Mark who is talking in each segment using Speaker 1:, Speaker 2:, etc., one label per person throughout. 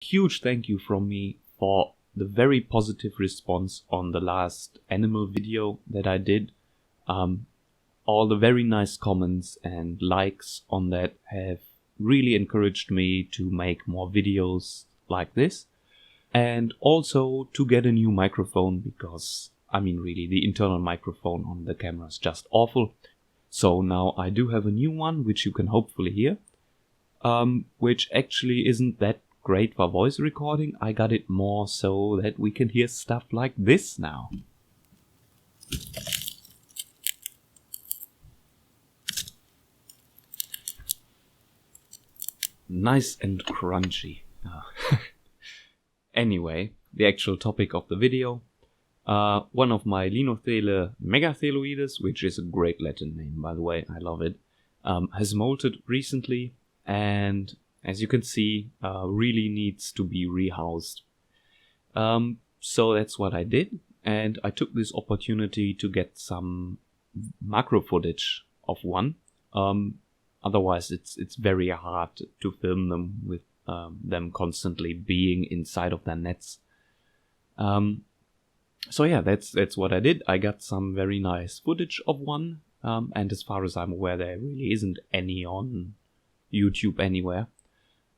Speaker 1: Huge thank you from me for the very positive response on the last animal video that I did. All the very nice comments and likes on that have really encouraged me to make more videos like this, and also to get a new microphone, because really the internal microphone on the camera is just awful. So now I do have a new one, which you can hopefully hear, which actually isn't that great for voice recording. I got it more so that we can hear stuff like this now. Nice and crunchy. Anyway, the actual topic of the video. One of my Linothele megatheloides, which is a great Latin name by the way, I love it, has molted recently, and as you can see, really needs to be rehoused. So that's what I did, and I took this opportunity to get some macro footage of one. Otherwise it's very hard to film them with them constantly being inside of their nets. So yeah, that's what I did. I got some very nice footage of one, and as far as I'm aware, there really isn't any on YouTube anywhere.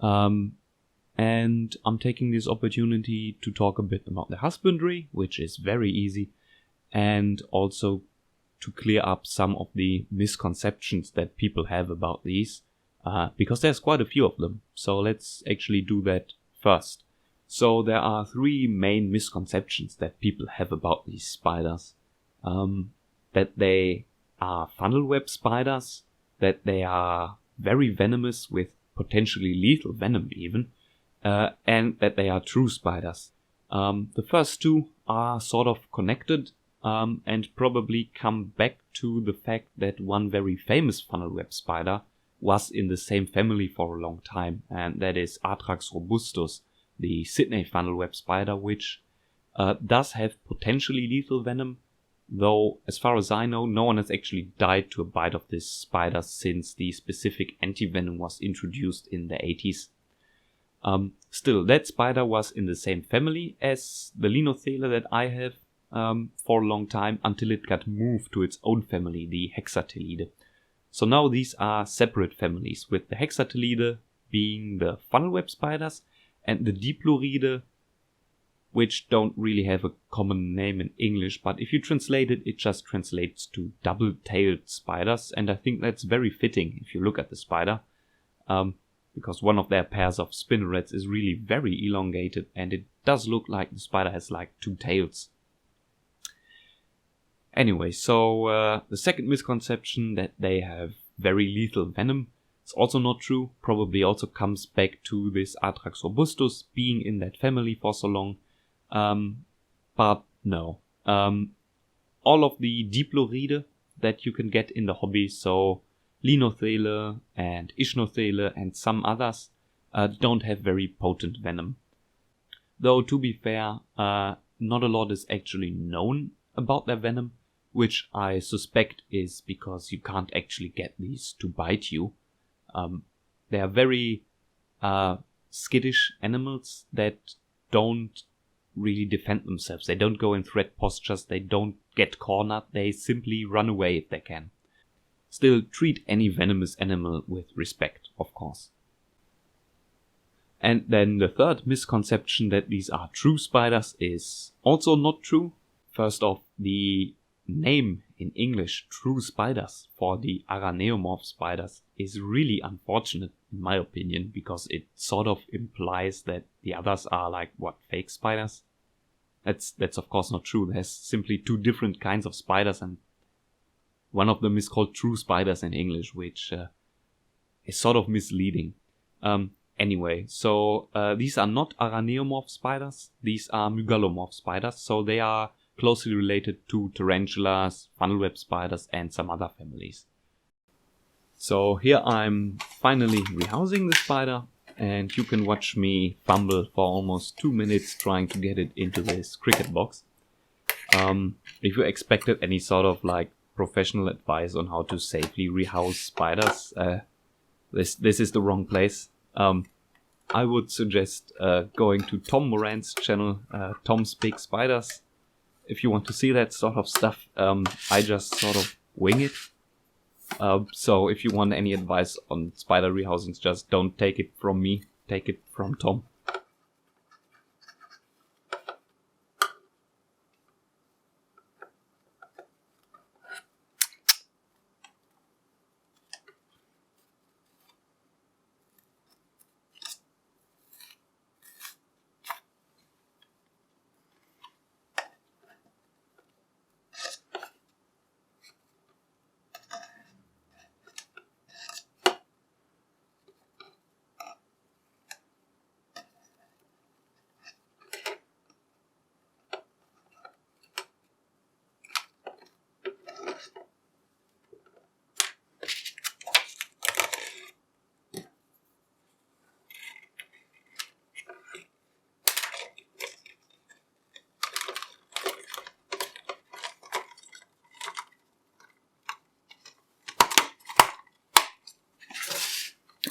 Speaker 1: And I'm taking this opportunity to talk a bit about the husbandry, which is very easy, and also to clear up some of the misconceptions that people have about these, because there's quite a few of them. So let's actually do that first. So there are three main misconceptions that people have about these spiders. That they are funnel web spiders, that they are very venomous with potentially lethal venom even, and that they are true spiders. The first two are sort of connected, and probably come back to the fact that one very famous funnel web spider was in the same family for a long time, and that is Atrax robustus, the Sydney funnel web spider, which does have potentially lethal venom, though as far as I know, no one has actually died to a bite of this spider since the specific anti-venom was introduced in the 80s. Still, that spider was in the same family as the Linothele that I have for a long time, until it got moved to its own family, the Hexatellide. So now these are separate families, with the Hexatellide being the funnel web spiders, and the Diploride, which don't really have a common name in English, but if you translate it, it just translates to double-tailed spiders, and I think that's very fitting if you look at the spider, because one of their pairs of spinnerets is really very elongated, and it does look like the spider has like two tails. Anyway, so the second misconception, that they have very lethal venom, it's also not true. Probably also comes back to this Atrax robustus being in that family for so long. But no. All of the Diploride that you can get in the hobby, so Linothele and Ischnothele and some others, don't have very potent venom. Though to be fair, not a lot is actually known about their venom, which I suspect is because you can't actually get these to bite you. They are very skittish animals that don't really defend themselves. They don't go in threat postures, they don't get cornered, they simply run away if they can. Still, treat any venomous animal with respect, of course. And then the third misconception, that these are true spiders, is also not true. First off, the name in English, true spiders, for the araneomorph spiders is really unfortunate in my opinion, because it sort of implies that the others are like, what, fake spiders? That's of course not true. There's simply two different kinds of spiders, and one of them is called true spiders in English, which is sort of misleading. Anyway, so these are not araneomorph spiders, these are mygalomorph spiders, so they are closely related to tarantulas, funnel web spiders, and some other families. So here I'm finally rehousing the spider, and you can watch me fumble for almost 2 minutes trying to get it into this cricket box. If you expected any sort of like professional advice on how to safely rehouse spiders, this is the wrong place. I would suggest going to Tom Moran's channel, Tom's Big Spiders. If you want to see that sort of stuff, I just sort of wing it. So if you want any advice on spider rehousings, just don't take it from me, take it from Tom.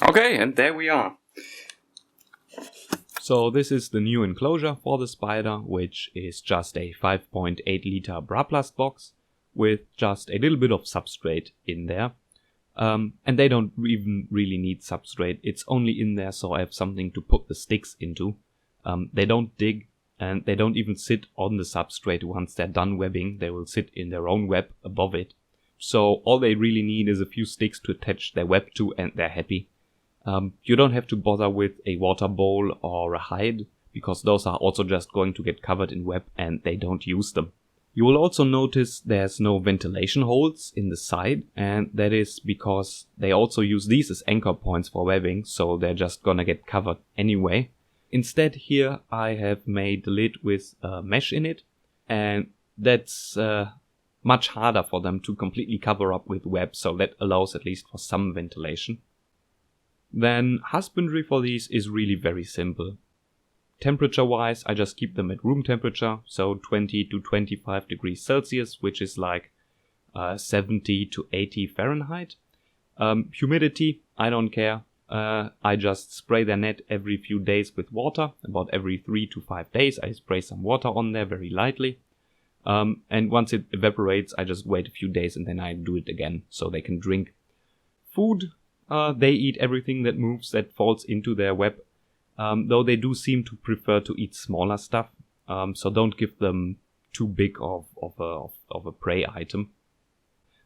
Speaker 1: Okay, and there we are. So this is the new enclosure for the spider, which is just a 5.8 liter Braplast box with just a little bit of substrate in there. And they don't even really need substrate. It's only in there so I have something to put the sticks into. They don't dig and they don't even sit on the substrate once they're done webbing. They will sit in their own web above it. So all they really need is a few sticks to attach their web to and they're happy. You don't have to bother with a water bowl or a hide, because those are also just going to get covered in web and they don't use them. You will also notice there's no ventilation holes in the side, and that is because they also use these as anchor points for webbing, so they're just gonna get covered anyway. Instead here I have made the lid with mesh in it, and that's much harder for them to completely cover up with web, so that allows at least for some ventilation. Then husbandry for these is really very simple. Temperature wise, I just keep them at room temperature, so 20 to 25 degrees Celsius, which is like 70 to 80 Fahrenheit. Humidity, I don't care. I just spray their net every few days with water. About every 3 to 5 days I spray some water on there very lightly. And once it evaporates, I just wait a few days and then I do it again so they can drink. Food. They eat everything that moves, that falls into their web, though they do seem to prefer to eat smaller stuff, so don't give them too big of a prey item.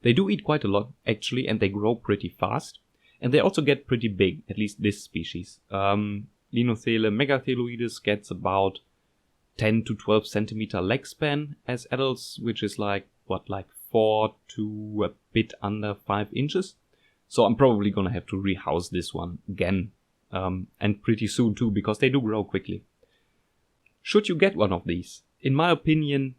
Speaker 1: They do eat quite a lot, actually, and they grow pretty fast, and they also get pretty big, at least this species. Linothele megatheloides gets about 10 to 12 centimeter leg span as adults, which is like 4 to a bit under 5 inches. So I'm probably gonna have to rehouse this one again, and pretty soon too, because they do grow quickly. Should you get one of these? In my opinion,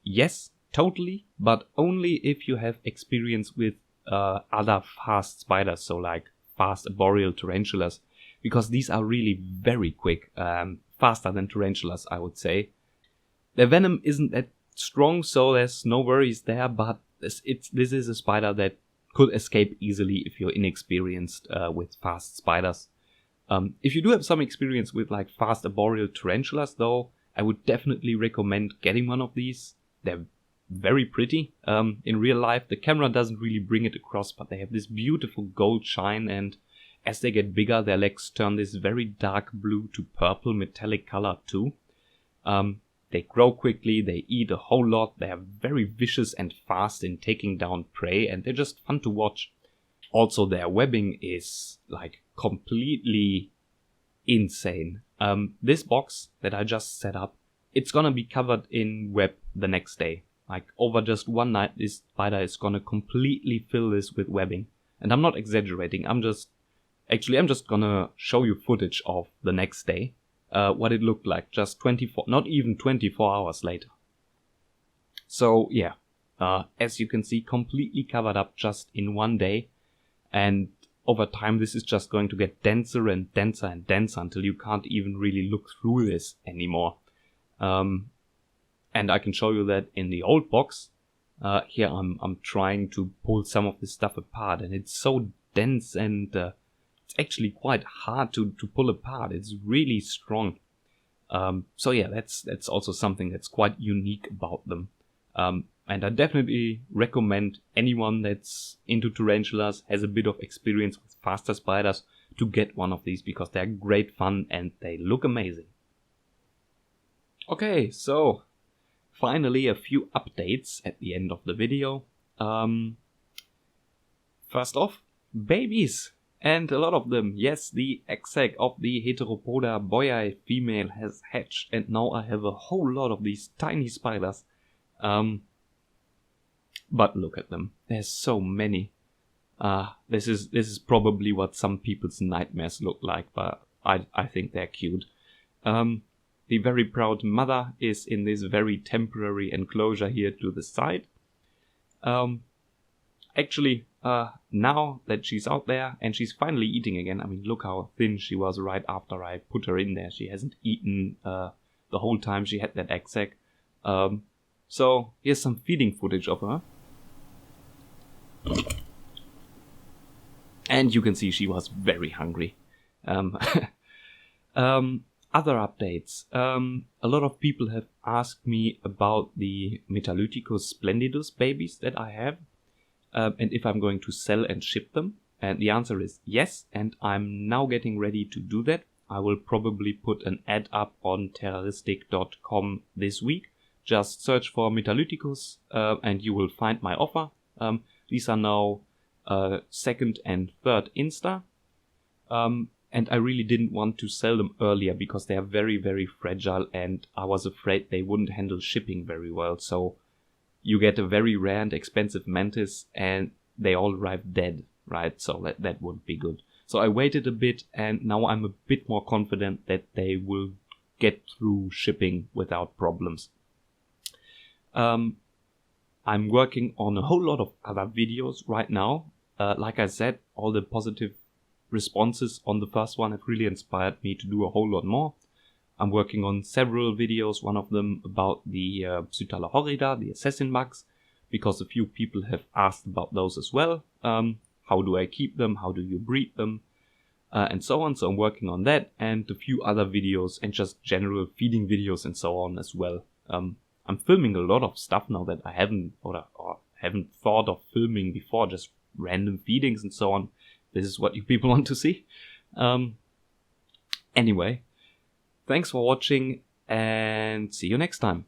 Speaker 1: yes, totally, but only if you have experience with other fast spiders, so like fast arboreal tarantulas, because these are really very quick, faster than tarantulas, I would say. Their venom isn't that strong, so there's no worries there, but this is a spider that could escape easily if you're inexperienced with fast spiders. If you do have some experience with like fast arboreal tarantulas though, I would definitely recommend getting one of these. They're very pretty. In real life the camera doesn't really bring it across, but they have this beautiful gold shine, and as they get bigger their legs turn this very dark blue to purple metallic color too. They grow quickly, they eat a whole lot, they are very vicious and fast in taking down prey, and they're just fun to watch. Also, their webbing is like completely insane. This box that I just set up, it's gonna be covered in web the next day. Like over just one night, this spider is gonna completely fill this with webbing. And I'm not exaggerating, I'm just gonna show you footage of the next day. What it looked like just not even 24 hours later. So yeah, as you can see, completely covered up just in one day, and over time this is just going to get denser and denser and denser until you can't even really look through this anymore. And I can show you that in the old box. Here I'm trying to pull some of this stuff apart, and it's so dense and it's actually quite hard to pull apart. It's really strong. So yeah, that's also something that's quite unique about them. And I definitely recommend anyone that's into tarantulas, has a bit of experience with faster spiders, to get one of these, because they're great fun and they look amazing. Okay, so finally a few updates at the end of the video. First off, babies! And a lot of them. Yes, the egg of the Heteropoda boii female has hatched, and now I have a whole lot of these tiny spiders. But look at them. There's so many. This is probably what some people's nightmares look like, but I think they're cute. The very proud mother is in this very temporary enclosure here to the side. Actually, now that she's out there and she's finally eating again, I mean, look how thin she was right after I put her in there. She hasn't eaten the whole time she had that egg sac. So here's some feeding footage of her. And you can see she was very hungry. Other updates. A lot of people have asked me about the Metallyticus splendidus babies that I have. And if I'm going to sell and ship them. And the answer is yes, and I'm now getting ready to do that. I will probably put an ad up on terroristic.com this week. Just search for Metallyticus and you will find my offer. These are now second and third insta. And I really didn't want to sell them earlier because they are very, very fragile, and I was afraid they wouldn't handle shipping very well. So you get a very rare and expensive mantis and they all arrive dead, right? So that wouldn't be good. So I waited a bit, and now I'm a bit more confident that they will get through shipping without problems. I'm working on a whole lot of other videos right now. Like I said, all the positive responses on the first one have really inspired me to do a whole lot more. I'm working on several videos, one of them about the Cytala horrida, the assassin bugs, because a few people have asked about those as well. How do I keep them? How do you breed them? And so on. So I'm working on that, and a few other videos and just general feeding videos and so on as well. I'm filming a lot of stuff now that I haven't thought of filming before, just random feedings and so on. This is what you people want to see. Anyway, thanks for watching and see you next time.